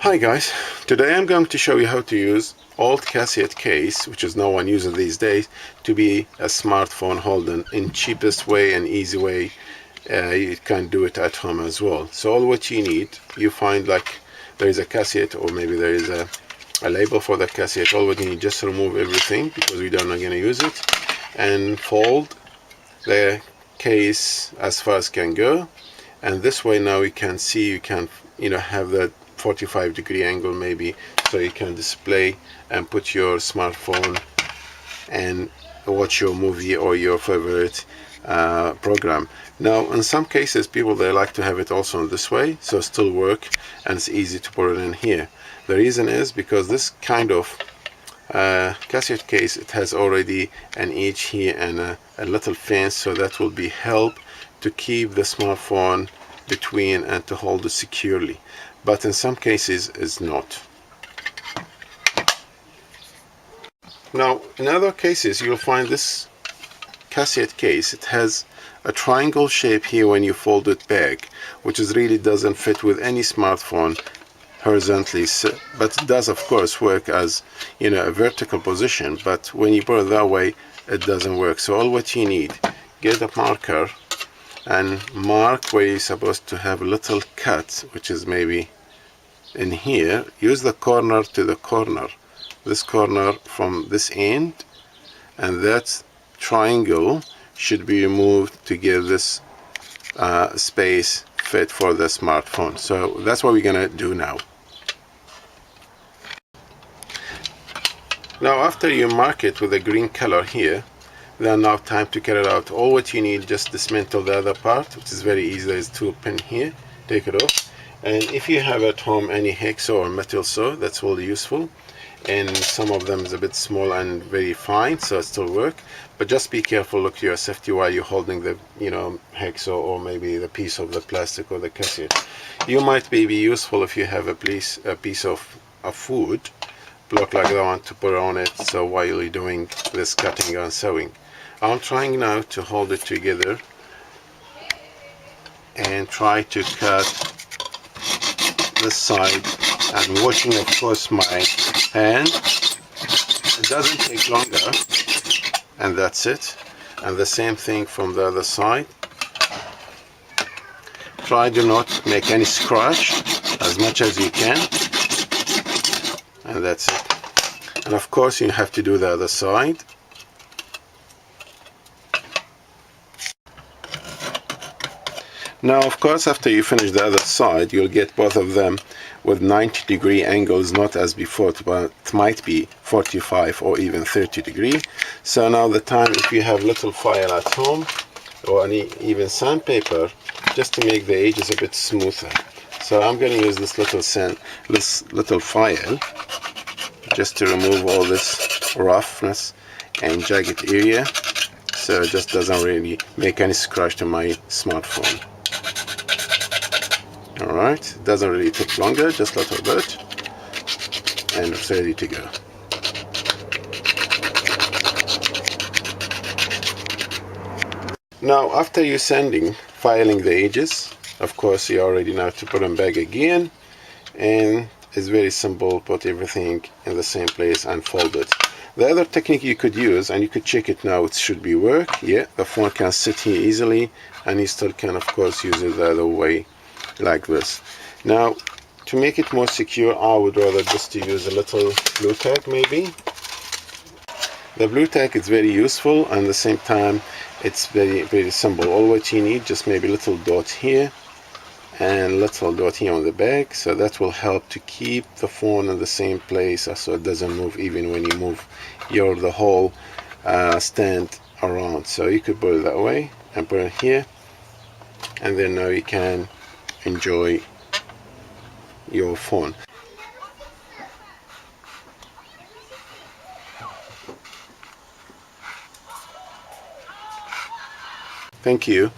Hi guys, today I'm going to show you how to use old cassette case, which is no one uses these days, to be a smartphone holder in cheapest way and easy way. You can do it at home as well. So all what you need, you find like there is a cassette or maybe there is a label for the cassette. All what you need, just remove everything because we don't are going to use it, and fold the case as far as can go, and this way now you can see, you can have that 45-degree angle maybe, so you can display and put your smartphone and watch your movie or your favorite program. Now in some cases people they like to have it also in this way, so still work and it's easy to put it in here. The reason is because this kind of cassette case, it has already an edge here and a little fence, so that will be help to keep the smartphone between and to hold it securely, but in some cases it's not. Now in other cases you'll find this cassette case, it has a triangle shape here when you fold it back, which is really doesn't fit with any smartphone horizontally, but it does of course work as a vertical position, but when you put it that way it doesn't work. So all what you need, get a marker and mark where you're supposed to have a little cut, which is maybe in here. Use the corner to the corner, this corner from this end, and that triangle should be removed to give this space fit for the smartphone. So that's what we're gonna do now. Now after you mark it with a green color here, then now time to cut it out. All what you need, just dismantle the other part, which is very easy. There's two pin here, take it off, and if you have at home any hacksaw or metal saw, that's really useful, and some of them is a bit small and very fine, so it still work, but just be careful, look to your safety while you're holding the hacksaw or maybe the piece of the plastic or the cassette. You might be useful if you have a piece of food block like that one to put on it, so while you're doing this cutting and sewing. I'm trying now to hold it together and try to cut this side, and watching of course my hand. It doesn't take longer, and that's it. And the same thing from the other side. Try to not make any scratch as much as you can, and that's it. And of course you have to do the other side. Now of course after you finish the other side, you'll get both of them with 90-degree angles, not as before, but it might be 45 or even 30-degree. So now the time, if you have little file at home or even sandpaper, just to make the edges a bit smoother. So I'm going to use this little file just to remove all this roughness and jagged area, so it just doesn't really make any scratch to my smartphone. Alright, it doesn't really take longer, just a little bit, and it's ready to go. Now after you filing the edges, of course you already know to put them back again, and it's very simple, put everything in the same place and fold it. The other technique you could use, and you could check it now, it should be work. Yeah, the phone can sit here easily, and you still can of course use it the other way like this. Now to make it more secure, I would rather just to use a little blue tack maybe. The blue tack is very useful, and at the same time it's very simple. All what you need, just maybe a little dot here and little dot here on the back, so that will help to keep the phone in the same place so it doesn't move even when you move the whole stand around. So you could put it that way and put it here, and then now you can enjoy your phone. Thank you.